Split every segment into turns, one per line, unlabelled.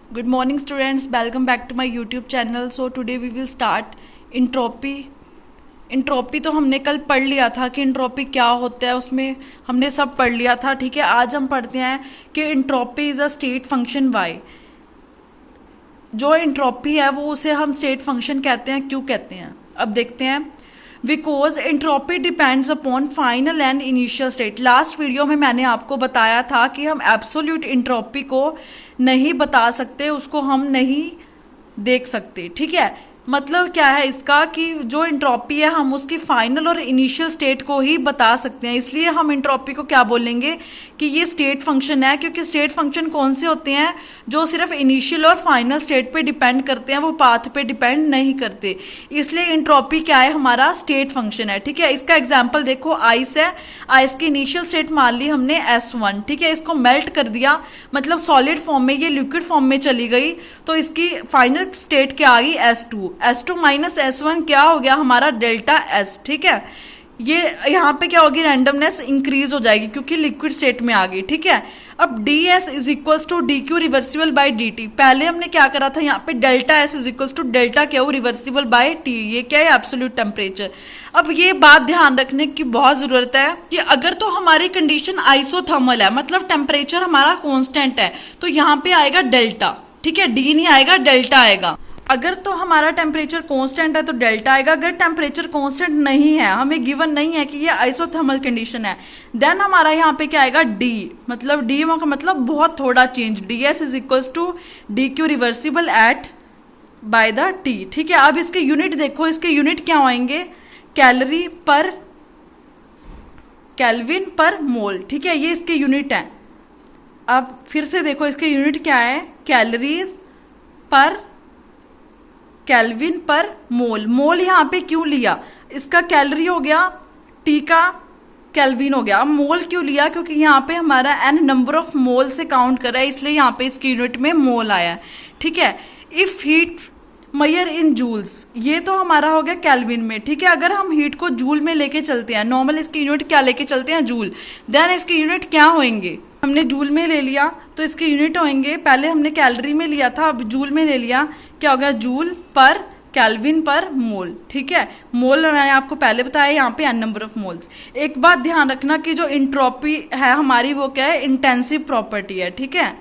Good morning students, welcome back to my YouTube channel. So today we will start entropy. Entropy तो हमने कल पढ़ लिया था कि इंट्रोपी क्या होता है, उसमें हमने सब पढ़ लिया था। ठीक है, आज हम पढ़ते हैं कि entropy is a state function why. जो इंट्रोपी है वो उसे हम स्टेट फंक्शन कहते हैं। क्यों कहते हैं अब देखते हैं। Because entropy depends upon final and initial state. Last video में मैंने आपको बताया था कि हम एब्सोल्यूट इंट्रोपी को नहीं बता सकते, उसको हम नहीं देख सकते। ठीक है, मतलब क्या है इसका कि जो इंट्रोपी है हम उसकी फाइनल और इनिशियल स्टेट को ही बता सकते हैं। इसलिए हम इंट्रोपी को क्या बोलेंगे कि ये स्टेट फंक्शन है, क्योंकि स्टेट फंक्शन कौन से होते हैं जो सिर्फ इनिशियल और फाइनल स्टेट पे डिपेंड करते हैं, वो पाथ पे डिपेंड नहीं करते। इसलिए इंट्रोपी क्या है, हमारा स्टेट फंक्शन है। ठीक है, इसका एग्जाम्पल देखो, आइस है, आइस की इनिशियल स्टेट मान ली हमने S1। ठीक है, इसको मेल्ट कर दिया, मतलब सॉलिड फॉर्म में ये लिक्विड फॉर्म में चली गई, तो इसकी फाइनल स्टेट क्या आ गई S2। S2 माइनस S1 क्या हो गया हमारा डेल्टा S। ठीक है, ये यहाँ पे क्या होगी, रैंडमनेस इंक्रीज हो जाएगी क्योंकि लिक्विड स्टेट में आ गई। ठीक है, अब ds is equals to D Q reversible by D T. पहले हमने क्या करा था, यहाँ पे delta S is equals to delta Q reversible by T. ये क्या है, एब्सोल्यूट टेम्परेचर। अब ये बात ध्यान रखने की बहुत जरूरत है कि अगर तो हमारी कंडीशन आइसोथर्मल है, मतलब टेम्परेचर हमारा कॉन्स्टेंट है, तो यहाँ पे आएगा डेल्टा। ठीक है, डी नहीं आएगा, डेल्टा आएगा। अगर तो हमारा टेम्परेचर कांस्टेंट है तो डेल्टा आएगा। अगर टेम्परेचर कांस्टेंट नहीं है, हमें गिवन नहीं है कि ये आइसोथर्मल कंडीशन है, देन हमारा यहाँ पे क्या आएगा, डी। मतलब डी का मतलब बहुत थोड़ा change. ds is equals to D Q reversible at by the T. ठीक है, अब इसके यूनिट देखो, इसके यूनिट क्या आएंगे, कैलोरी पर केल्विन पर मोल। ठीक है, ये इसके यूनिट है। अब फिर से देखो, इसके यूनिट क्या है, कैलोरीज पर केल्विन पर मोल। मोल यहाँ पे क्यों लिया, इसका कैलोरी हो गया, टी का केल्विन हो गया। मोल क्यों लिया, क्योंकि यहाँ पे हमारा n नंबर ऑफ मोल से काउंट कर रहा है, इसलिए यहाँ पे इसकी यूनिट में मोल आया है। ठीक है, if heat measure in joules, ये तो हमारा हो गया केल्विन में। ठीक है, अगर हम हीट को जूल में लेके चलते हैं, नॉर्मल इसकी यूनिट क्या लेके चलते हैं, जूल, देन इसके यूनिट क्या होंगे, हमने जूल में ले लिया तो इसके यूनिट होंगे, पहले हमने कैलोरी में लिया था, अब जूल में ले लिया, क्या होगा, जूल पर केल्विन पर मोल। ठीक है, मोल मैंने आपको पहले बताया, यहाँ पे n नंबर ऑफ मोल्स। एक बात ध्यान रखना कि जो इंट्रोपी है हमारी वो क्या है, इंटेंसिव प्रॉपर्टी है। ठीक है,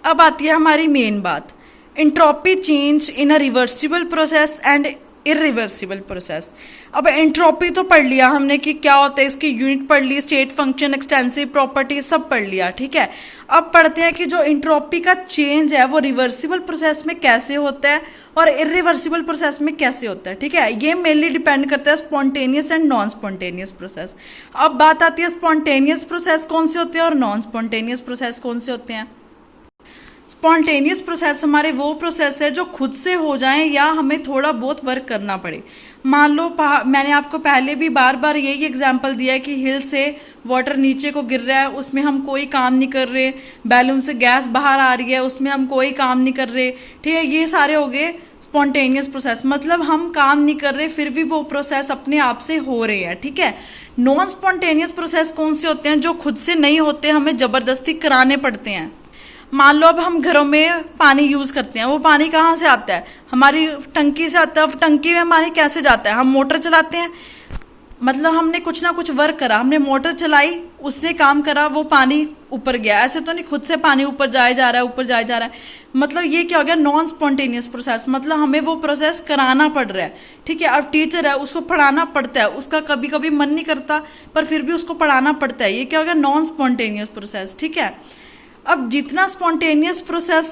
अब आती है हमारी मेन बात, entropy change in a reversible process and irreversible process. अब एंट्रोपी तो पढ़ लिया हमने कि क्या होता है, इसकी यूनिट पढ़ ली, स्टेट फंक्शन, एक्सटेंसिव प्रॉपर्टी सब पढ़ लिया। ठीक है, अब पढ़ते हैं कि जो एंट्रोपी का चेंज है वो रिवर्सिबल प्रोसेस में कैसे होता है और इरिवर्सिबल प्रोसेस में कैसे होता है। ठीक है, ये मेनली डिपेंड करता है spontaneous and non spontaneous process. अब बात आती है स्पॉन्टेनियस प्रोसेस कौन से होते हैं और नॉन स्पॉन्टेनियस प्रोसेस कौन से होते हैं। स्पॉन्टेनियस प्रोसेस हमारे वो प्रोसेस है जो खुद से हो जाए या हमें थोड़ा बहुत वर्क करना पड़े। मान लो मैंने आपको पहले भी बार बार यही एग्जांपल दिया है कि हिल से वाटर नीचे को गिर रहा है, उसमें हम कोई काम नहीं कर रहे, बैलून से गैस बाहर आ रही है, उसमें हम कोई काम नहीं कर रहे। ठीक है, ये सारे हो गए स्पॉन्टेनियस प्रोसेस, मतलब हम काम नहीं कर रहे फिर भी वो प्रोसेस अपने आप से हो रहे हैं। ठीक है, नॉन स्पॉन्टेनियस प्रोसेस कौन से होते हैं, जो खुद से नहीं होते, हमें जबरदस्ती कराने पड़ते हैं। मान लो अब हम घरों में पानी यूज करते हैं, वो पानी कहाँ से आता है, हमारी टंकी से आता है। अब टंकी में पानी कैसे जाता है, हम मोटर चलाते हैं, मतलब हमने कुछ ना कुछ वर्क करा, हमने मोटर चलाई, उसने काम करा, वो पानी ऊपर गया। ऐसे तो नहीं खुद से पानी ऊपर जाया जा रहा है, ऊपर जाया जा रहा है। मतलब ये क्या हो गया, नॉन स्पॉन्टेनियस प्रोसेस, मतलब हमें वो प्रोसेस कराना पड़ रहा है। ठीक है, अब टीचर है, उसको पढ़ाना पड़ता है, उसका कभी कभी मन नहीं करता पर फिर भी उसको पढ़ाना पड़ता है, ये क्या हो गया, नॉन स्पॉन्टेनियस प्रोसेस। ठीक है, अब जितना स्पॉन्टेनियस प्रोसेस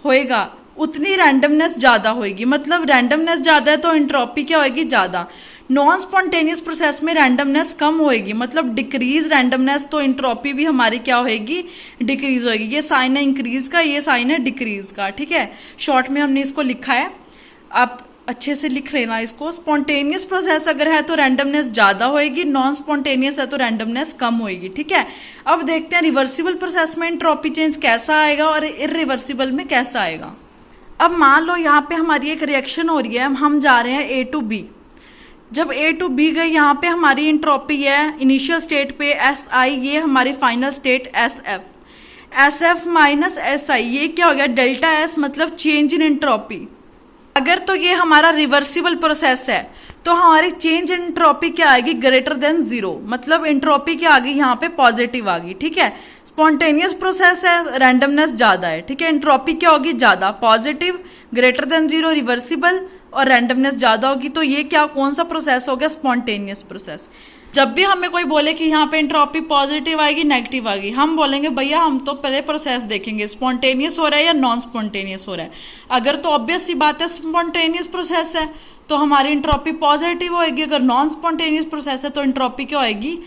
होएगा उतनी रैंडमनेस ज्यादा होएगी, मतलब रैंडमनेस ज्यादा है तो एंट्रोपी क्या होएगी, ज्यादा। नॉन स्पॉन्टेनियस प्रोसेस में रैंडमनेस कम होएगी, मतलब डिक्रीज रैंडमनेस, तो एंट्रोपी भी हमारी क्या होएगी, डिक्रीज होएगी। ये साइन है इंक्रीज का, ये साइन है डिक्रीज का। ठीक है, शॉर्ट में हमने इसको लिखा है, आप अच्छे से लिख लेना इसको। स्पॉन्टेनियस प्रोसेस अगर है तो रैंडमनेस ज्यादा होएगी, नॉन स्पॉन्टेनियस है तो रैंडमनेस कम होएगी। ठीक है, अब देखते हैं रिवर्सिबल प्रोसेस में एंट्रोपी चेंज कैसा आएगा और इरिवर्सिबल में कैसा आएगा। अब मान लो यहाँ पे हमारी एक रिएक्शन हो रही है, हम जा रहे हैं A टू B। जब A टू B गई, यहाँ पे हमारी एंट्रोपी है इनिशियल स्टेट पे SI, ये हमारी final state SF। S F minus S I, ये क्या हो गया, डेल्टा एस मतलब चेंज इन एंट्रोपी। अगर तो ये हमारा रिवर्सिबल प्रोसेस है तो हमारी चेंज इन एंट्रोपी क्या आएगी, ग्रेटर देन जीरो, मतलब एंट्रोपी क्या आ गई यहाँ पे, पॉजिटिव आ गई। ठीक है, स्पॉन्टेनियस प्रोसेस है, रैंडमनेस ज्यादा है। ठीक है, एंट्रोपी क्या होगी, ज्यादा, positive, greater than zero, reversible, और रैंडमनेस ज्यादा होगी। तो ये क्या, कौन सा प्रोसेस हो गया, स्पॉन्टेनियस प्रोसेस। जब भी हमें कोई बोले कि यहाँ पे एंट्रोपी पॉजिटिव आएगी नेगेटिव आएगी, हम बोलेंगे भैया हम तो पहले प्रोसेस देखेंगे स्पॉन्टेनियस हो रहा है या नॉन स्पॉन्टेनियस हो रहा है। अगर तो ऑब्वियस सी बात है स्पॉन्टेनियस प्रोसेस है तो हमारी एंट्रोपी पॉजिटिव होएगी, अगर नॉन स्पॉन्टेनियस प्रोसेस है तो एंट्रोपी क्या होएगी,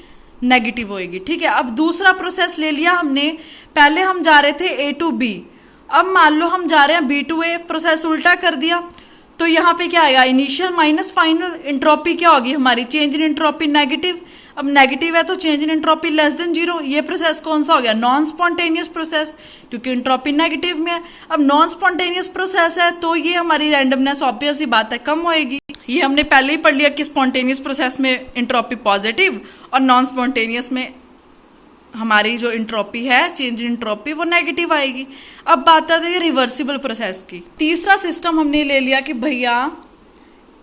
नेगेटिव होएगी। ठीक है, अब दूसरा प्रोसेस ले लिया हमने, पहले हम जा रहे थे ए टू बी, अब मान लो हम जा रहे हैं बी टू ए, प्रोसेस उल्टा कर दिया तो यहाँ पे क्या आएगा, इनिशियल माइनस फाइनल, एंट्रोपी क्या होगी हमारी, चेंज इन एंट्रोपी नेगेटिव। अब नेगेटिव है तो change in entropy less than zero, ये प्रोसेस कौन सा हो गया, नॉन स्पॉन्टेनियस प्रोसेस, क्योंकि एंट्रोपी नेगेटिव में है। अब नॉन स्पॉन्टेनियस प्रोसेस है तो ये हमारी रैंडमनेस ऑब्वियस ही बात है कम होएगी। ये हमने पहले ही पढ़ लिया कि स्पॉन्टेनियस प्रोसेस में एंट्रोपी पॉजिटिव और नॉन स्पॉन्टेनियस में हमारी जो एंट्रोपी है, चेंज इन एंट्रोपी, वो नेगेटिव आएगी। अब बात आती है रिवर्सिबल प्रोसेस की। तीसरा सिस्टम हमने ले लिया कि भैया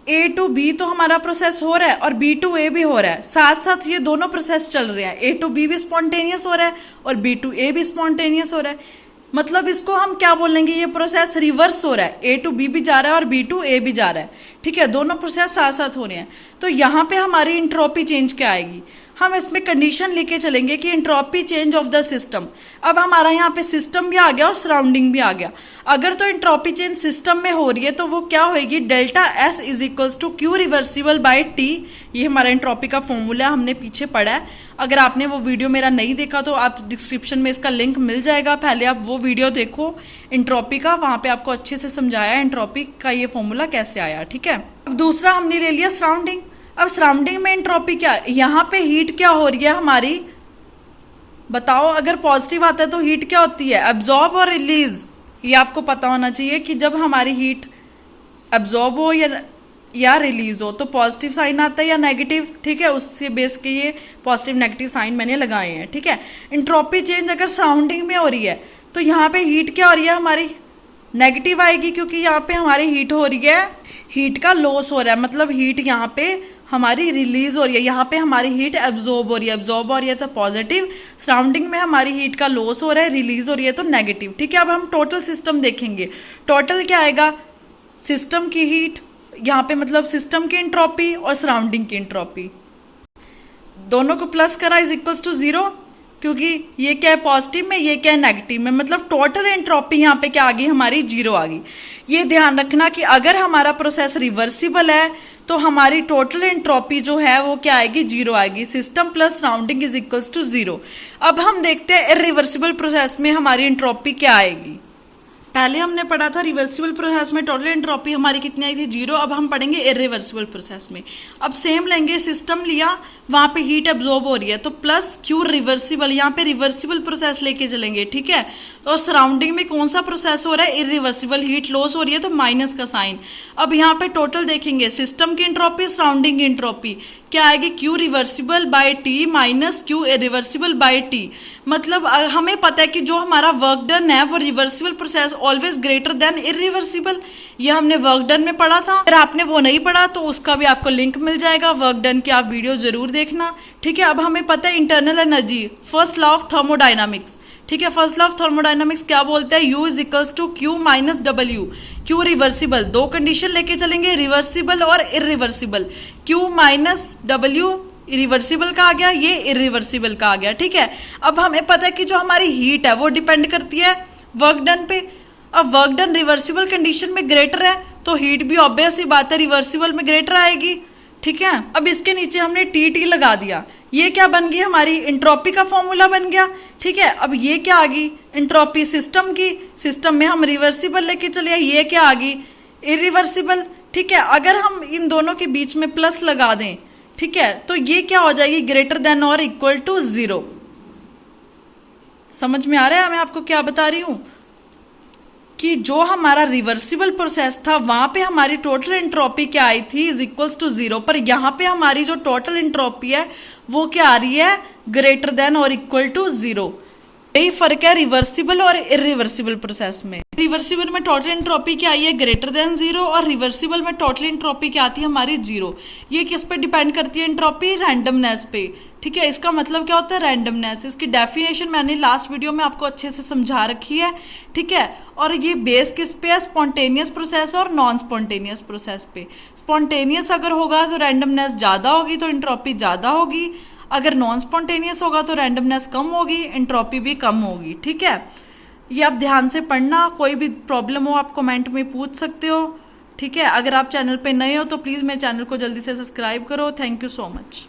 ए टू बी तो हमारा प्रोसेस हो रहा है और बी टू ए भी हो रहा है, साथ साथ ये दोनों प्रोसेस चल रहे हैं, ए टू बी भी स्पॉन्टेनियस हो रहा है और बी टू ए भी स्पॉन्टेनियस हो रहा है। मतलब इसको हम क्या बोलेंगे, ये प्रोसेस रिवर्स हो रहा है, ए टू बी भी जा रहा है और बी टू ए भी जा रहा है। ठीक है, दोनों प्रोसेस साथ साथ हो रहे हैं। तो यहाँ पे हमारी एंट्रोपी चेंज क्या आएगी, हम इसमें कंडीशन लेके चलेंगे कि entropy change of the system. अब हमारा यहाँ पे सिस्टम भी आ गया और सराउंडिंग भी आ गया। अगर तो एंट्रोपी चेंज सिस्टम में हो रही है तो वो क्या होगी, delta S is equals to Q reversible by T. ये हमारा एंट्रोपी का फॉर्मूला हमने पीछे पढ़ा है, अगर आपने वो वीडियो मेरा नहीं देखा तो आप डिस्क्रिप्शन में इसका लिंक मिल जाएगा, पहले आप वो वीडियो देखो एंट्रोपी का, वहां पे आपको अच्छे से समझाया एंट्रोपी का ये फॉर्मूला कैसे आया। ठीक है, अब दूसरा हमने ले लिया सराउंडिंग। अब सराउंडिंग में एंट्रोपी क्या, यहाँ पे हीट क्या हो रही है हमारी, बताओ। अगर पॉजिटिव आता है तो हीट क्या होती है, एब्जॉर्ब और रिलीज। ये आपको पता होना चाहिए कि जब हमारी हीट एब्जॉर्ब हो या रिलीज हो तो पॉजिटिव साइन आता है या नेगेटिव। ठीक है, उससे बेस के ये पॉजिटिव नेगेटिव साइन मैंने लगाए हैं। ठीक है, एंट्रोपी चेंज अगर सराउंडिंग में हो रही है तो यहाँ पे हीट क्या हो रही है हमारी, नेगेटिव आएगी, क्योंकि यहाँ पे हमारी हीट हो रही है, हीट का लॉस हो रहा है, मतलब हीट यहाँ पे हमारी रिलीज हो रही है, यहाँ पे हमारी हीट एब्जॉर्ब हो रही है, एब्जॉर्ब हो रही है तो पॉजिटिव, सराउंडिंग में हमारी हीट का लॉस हो रहा है, रिलीज हो रही है तो नेगेटिव। ठीक है, अब हम टोटल सिस्टम देखेंगे, टोटल क्या आएगा, सिस्टम की हीट, यहाँ पे मतलब सिस्टम की एंट्रोपी और सराउंडिंग की एंट्रोपी, दोनों को प्लस करा इज इक्वल्स टू जीरो, क्योंकि ये क्या है पॉजिटिव में, ये क्या है नेगेटिव में, मतलब टोटल एंट्रोपी यहाँ पे क्या आ गई हमारी, जीरो आ गई। ये ध्यान रखना कि अगर हमारा प्रोसेस रिवर्सिबल है तो हमारी टोटल एंट्रोपी जो है वो क्या आएगी, जीरो आएगी। System plus surrounding is equals to zero. अब हम देखते हैं इरिवर्सिबल प्रोसेस में हमारी एंट्रोपी क्या आएगी। पहले हमने पढ़ा था रिवर्सिबल प्रोसेस में टोटल एंट्रोपी हमारी कितनी आई थी, जीरो। अब हम पढ़ेंगे इरिवर्सिबल प्रोसेस में। अब सेम लेंगे, सिस्टम लिया, वहां पे हीट एब्जॉर्ब हो रही है तो प्लस क्यू रिवर्सिबल, यहाँ पे रिवर्सिबल प्रोसेस लेके चलेंगे। ठीक है, और सराउंडिंग में कौन सा प्रोसेस हो रहा है, इरिवर्सिबल, हीट लॉस हो रही है तो माइनस का साइन। अब यहाँ पे टोटल देखेंगे, सिस्टम की एंट्रोपी, सराउंडिंग की एंट्रोपी क्या आएगी, Q reversible by T minus Q irreversible by T. मतलब हमें पता है कि जो हमारा वर्क डन है वो reversible process always greater than irreversible, ये हमने वर्क डन में पढ़ा था। अगर आपने वो नहीं पढ़ा तो उसका भी आपको लिंक मिल जाएगा, वर्क डन की आप वीडियो जरूर देखना। ठीक है, अब हमें पता है internal energy, first law of thermodynamics. ठीक है, फर्स्ट लॉ ऑफ थर्मोडाइनामिक्स क्या बोलते हैं, U is equals to Q minus W. Q reversible, दो कंडीशन लेके चलेंगे, रिवर्सिबल और irreversible. Q minus W reversible का आ गया, ये इरिवर्सिबल का आ गया। ठीक है, अब हमें पता है कि जो हमारी हीट है वो डिपेंड करती है वर्क डन पे। अब वर्क डन रिवर्सिबल कंडीशन में ग्रेटर है तो हीट भी ऑब्वियस ही बात है रिवर्सिबल में ग्रेटर आएगी। ठीक है, अब इसके नीचे हमने टी लगा दिया, ये क्या बन गई हमारी एंट्रोपी का फॉर्मूला बन गया। ठीक है, अब ये क्या आ गई, एंट्रोपी सिस्टम की, सिस्टम में हम रिवर्सिबल लेके चले, ये क्या आ गई, इरिवर्सिबल। ठीक है, अगर हम इन दोनों के बीच में प्लस लगा दें, ठीक है, तो ये क्या हो जाएगी, ग्रेटर देन और इक्वल टू जीरो। समझ में आ रहा है मैं आपको क्या बता रही हूं, कि जो हमारा रिवर्सिबल प्रोसेस था वहां पे हमारी टोटल एंट्रोपी क्या आई थी, इज इक्वल्स टू जीरो, पर यहां पे हमारी जो टोटल एंट्रोपी है वो क्या आ रही है, ग्रेटर देन और इक्वल टू जीरो। यही फर्क है रिवर्सिबल और इरिवर्सिबल प्रोसेस में। रिवर्सिबल में टोटल एंट्रोपी क्या आई है ग्रेटर देन जीरो, और रिवर्सिबल में टोटल एंट्रोपी क्या आती है हमारी जीरो। ये किस पे डिपेंड करती है एंट्रोपी? रैंडमनेस पे। ठीक है, इसका मतलब क्या होता है? रैंडमनेस। इसकी डेफिनेशन मैंने लास्ट वीडियो में आपको अच्छे से समझा रखी है। ठीक है, और ये बेस किस पे है? स्पॉन्टेनियस प्रोसेस और नॉन स्पॉन्टेनियस प्रोसेस पे। स्पॉन्टेनियस अगर होगा तो रैंडमनेस ज्यादा होगी, तो एंट्रोपी ज्यादा होगी। अगर नॉन स्पॉन्टेनियस होगा तो रैंडमनेस कम होगी, एंट्रोपी भी कम होगी। ठीक है, ये आप ध्यान से पढ़ना। कोई भी प्रॉब्लम हो आप कमेंट में पूछ सकते हो। ठीक है, अगर आप चैनल पे नए हो तो प्लीज मेरे चैनल को जल्दी से सब्सक्राइब करो। Thank you so much.